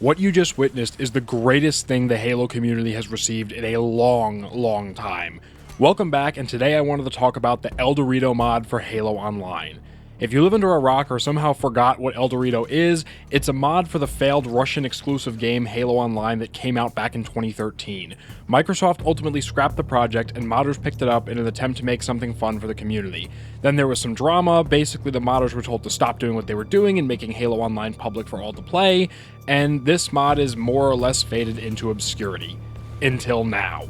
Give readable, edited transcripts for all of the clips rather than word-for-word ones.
What you just witnessed is the greatest thing the Halo community has received in a long time. Welcome back, and today I wanted to talk about the Eldewrito mod for Halo Online. If you live under a rock or somehow forgot what Eldewrito is, it's a mod for the failed Russian exclusive game Halo Online that came out back in 2013. Microsoft ultimately scrapped the project and modders picked it up in an attempt to make something fun for the community. Then there was some drama. Basically the modders were told to stop doing what they were doing and making Halo Online public for all to play, and this mod is more or less faded into obscurity. Until now.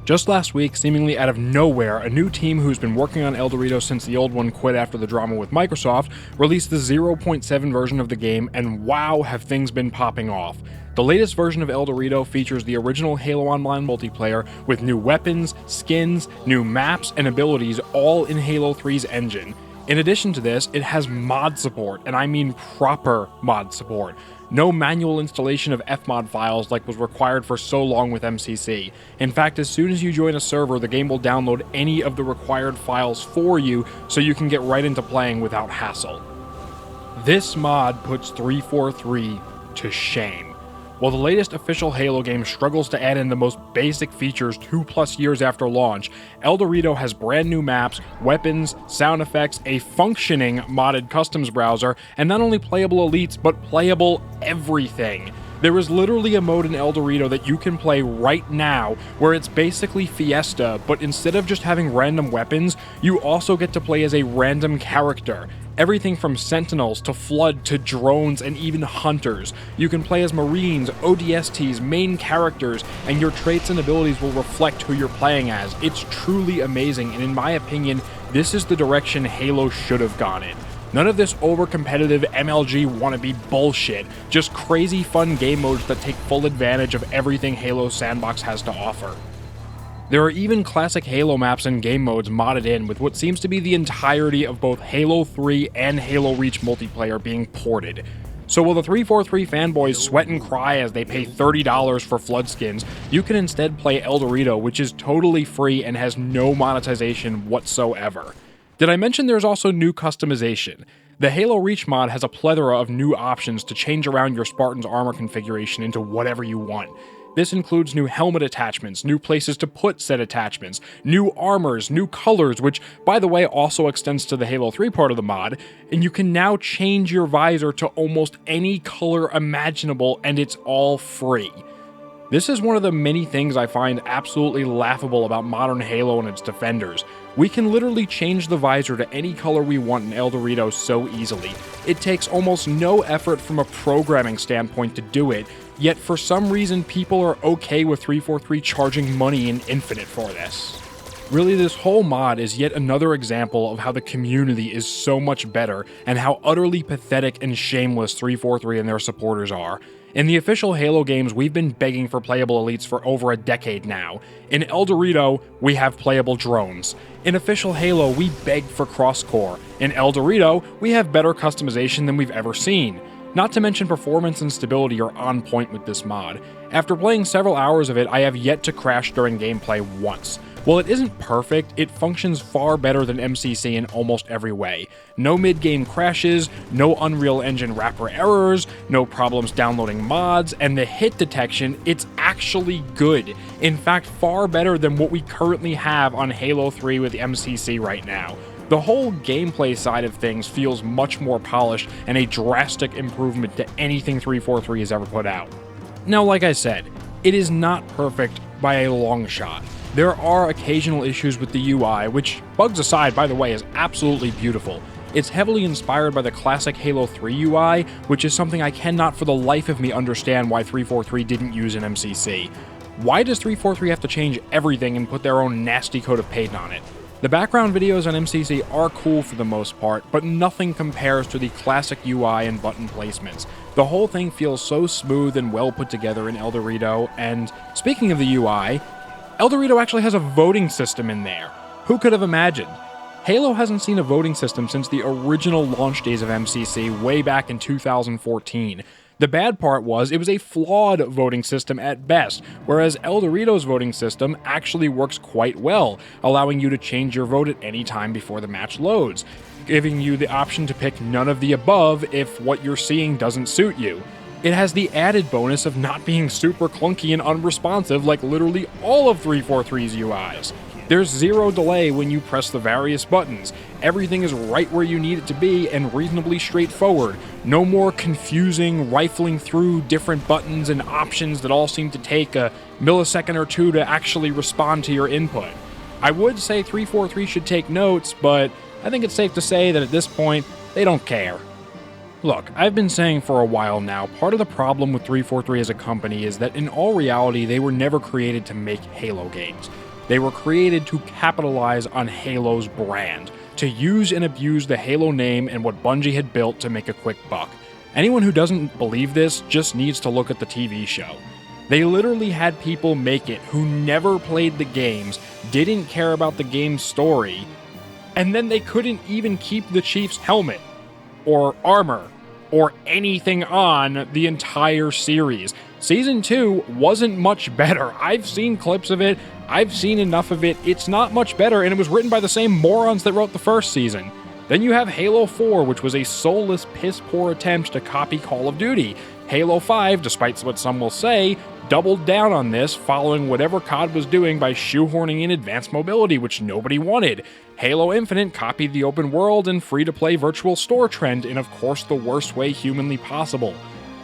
Just last week, seemingly out of nowhere, a new team who's been working on Eldewrito since the old one quit after the drama with Microsoft released the 0.7 version of the game, and wow, have things been popping off. The latest version of Eldewrito features the original Halo Online multiplayer with new weapons, skins, new maps, and abilities all in Halo 3's engine. In addition to this, it has mod support, and I mean proper mod support. No manual installation of fmod files like was required for so long with MCC. In fact, as soon as you join a server, the game will download any of the required files for you so you can get right into playing without hassle. This mod puts 343 to shame. While the latest official Halo game struggles to add in the most basic features 2+ years after launch, Eldewrito has brand new maps, weapons, sound effects, a functioning modded customs browser, and not only playable elites, but playable everything. There is literally a mode in Eldewrito that you can play right now where it's basically Fiesta, but instead of just having random weapons, you also get to play as a random character. Everything from Sentinels to Flood to drones and even Hunters. You can play as Marines, ODSTs, main characters, and your traits and abilities will reflect who you're playing as. It's truly amazing, and in my opinion, this is the direction Halo should have gone in. None of this over-competitive MLG wannabe bullshit, just crazy fun game modes that take full advantage of everything Halo's sandbox has to offer. There are even classic Halo maps and game modes modded in with what seems to be the entirety of both Halo 3 and Halo Reach multiplayer being ported. So while the 343 fanboys sweat and cry as they pay $30 for Flood skins, you can instead play Eldewrito, which is totally free and has no monetization whatsoever. Did I mention there's also new customization? The Halo Reach mod has a plethora of new options to change around your Spartan's armor configuration into whatever you want. This includes new helmet attachments, new places to put said attachments, new armors, new colors, which, by the way, also extends to the Halo 3 part of the mod, and you can now change your visor to almost any color imaginable, and it's all free. This is one of the many things I find absolutely laughable about modern Halo and its defenders. We can literally change the visor to any color we want in Eldewrito so easily. It takes almost no effort from a programming standpoint to do it, yet for some reason people are okay with 343 charging money in Infinite for this. Really, this whole mod is yet another example of how the community is so much better and how utterly pathetic and shameless 343 and their supporters are. In the official Halo games, we've been begging for playable elites for over a decade now. In Eldewrito, we have playable drones. In official Halo, we begged for cross-core. In Eldewrito, we have better customization than we've ever seen. Not to mention performance and stability are on point with this mod. After playing several hours of it, I have yet to crash during gameplay once. While it isn't perfect, it functions far better than MCC in almost every way. No mid-game crashes, no Unreal Engine wrapper errors, no problems downloading mods, and the hit detection, it's actually good. In fact, far better than what we currently have on Halo 3 with MCC right now. The whole gameplay side of things feels much more polished and a drastic improvement to anything 343 has ever put out. Now, like I said, it is not perfect by a long shot. There are occasional issues with the UI, which, bugs aside, by the way, is absolutely beautiful. It's heavily inspired by the classic Halo 3 UI, which is something I cannot for the life of me understand why 343 didn't use in MCC. Why does 343 have to change everything and put their own nasty coat of paint on it? The background videos on MCC are cool for the most part, but nothing compares to the classic UI and button placements. The whole thing feels so smooth and well put together in Eldewrito, and speaking of the UI, Eldewrito actually has a voting system in there. Who could have imagined? Halo hasn't seen a voting system since the original launch days of MCC way back in 2014. The bad part was it was a flawed voting system at best, whereas Eldewrito's voting system actually works quite well, allowing you to change your vote at any time before the match loads, giving you the option to pick none of the above if what you're seeing doesn't suit you. It has the added bonus of not being super clunky and unresponsive like literally all of 343's UIs. There's zero delay when you press the various buttons. Everything is right where you need it to be and reasonably straightforward. No more confusing, rifling through different buttons and options that all seem to take a millisecond or two to actually respond to your input. I would say 343 should take notes, but I think it's safe to say that at this point, they don't care. Look, I've been saying for a while now, part of the problem with 343 as a company is that in all reality, they were never created to make Halo games. They were created to capitalize on Halo's brand, to use and abuse the Halo name and what Bungie had built to make a quick buck. Anyone who doesn't believe this just needs to look at the TV show. They literally had people make it who never played the games, didn't care about the game's story, and then they couldn't even keep the Chief's helmet, or armor, or anything on the entire series. Season 2 wasn't much better. I've seen clips of it, I've seen enough of it, it's not much better, and it was written by the same morons that wrote the first season. Then you have Halo 4, which was a soulless, piss-poor attempt to copy Call of Duty. Halo 5, despite what some will say, doubled down on this, following whatever COD was doing by shoehorning in advanced mobility, which nobody wanted. Halo Infinite copied the open world and free-to-play virtual store trend in, of course, the worst way humanly possible.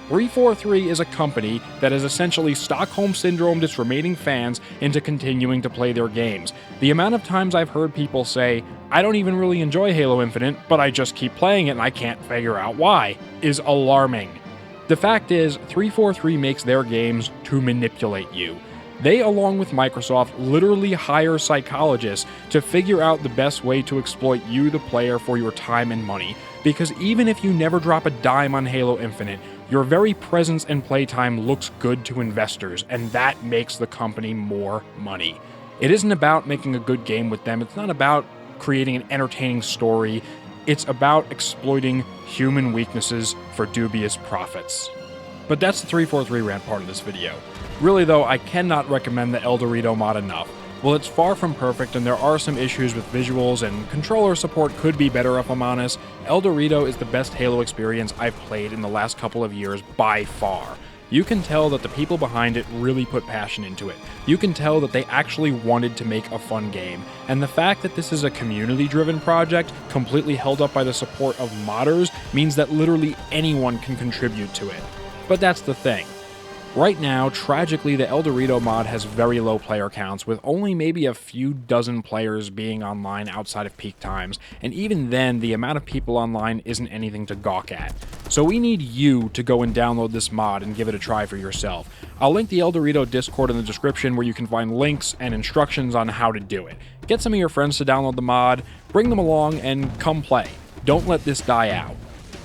343 is a company that has essentially Stockholm Syndromed its remaining fans into continuing to play their games. The amount of times I've heard people say, I don't even really enjoy Halo Infinite, but I just keep playing it and I can't figure out why, is alarming. The fact is, 343 makes their games to manipulate you. They, along with Microsoft, literally hire psychologists to figure out the best way to exploit you, the player, for your time and money. Because even if you never drop a dime on Halo Infinite, your very presence and playtime looks good to investors, and that makes the company more money. It isn't about making a good game with them, it's not about creating an entertaining story, it's about exploiting human weaknesses for dubious profits. But that's the 343 rant part of this video. Really though, I cannot recommend the Eldewrito mod enough. While it's far from perfect and there are some issues with visuals and controller support could be better if I'm honest, Eldewrito is the best Halo experience I've played in the last couple of years by far. You can tell that the people behind it really put passion into it. You can tell that they actually wanted to make a fun game, and the fact that this is a community-driven project, completely held up by the support of modders, means that literally anyone can contribute to it. But that's the thing. Right now, tragically, the Eldewrito mod has very low player counts, with only maybe a few dozen players being online outside of peak times, and even then, the amount of people online isn't anything to gawk at. So we need you to go and download this mod and give it a try for yourself. I'll link the Eldewrito Discord in the description where you can find links and instructions on how to do it. Get some of your friends to download the mod, bring them along, and come play. Don't let this die out.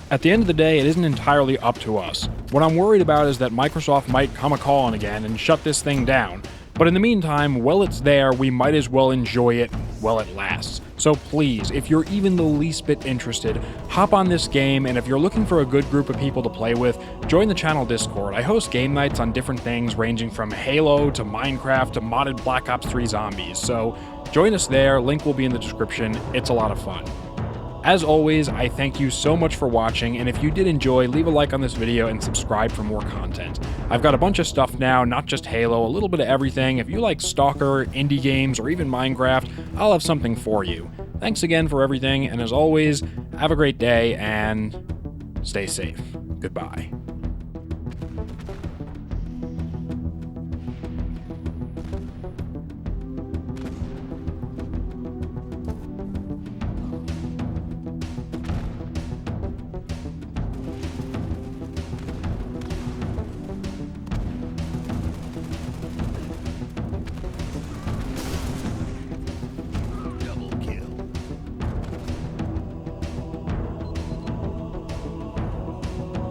At the end of the day, it isn't entirely up to us. What I'm worried about is that Microsoft might come a-calling again and shut this thing down. But in the meantime, while it's there, we might as well enjoy it while it lasts. So please, if you're even the least bit interested, hop on this game, and if you're looking for a good group of people to play with, join the channel Discord. I host game nights on different things ranging from Halo to Minecraft to modded Black Ops 3 zombies. So join us there, link will be in the description, it's a lot of fun. As always, I thank you so much for watching, and if you did enjoy, leave a like on this video and subscribe for more content. I've got a bunch of stuff now, not just Halo, a little bit of everything. If you like Stalker, indie games, or even Minecraft, I'll have something for you. Thanks again for everything, and as always, have a great day, and stay safe. Goodbye.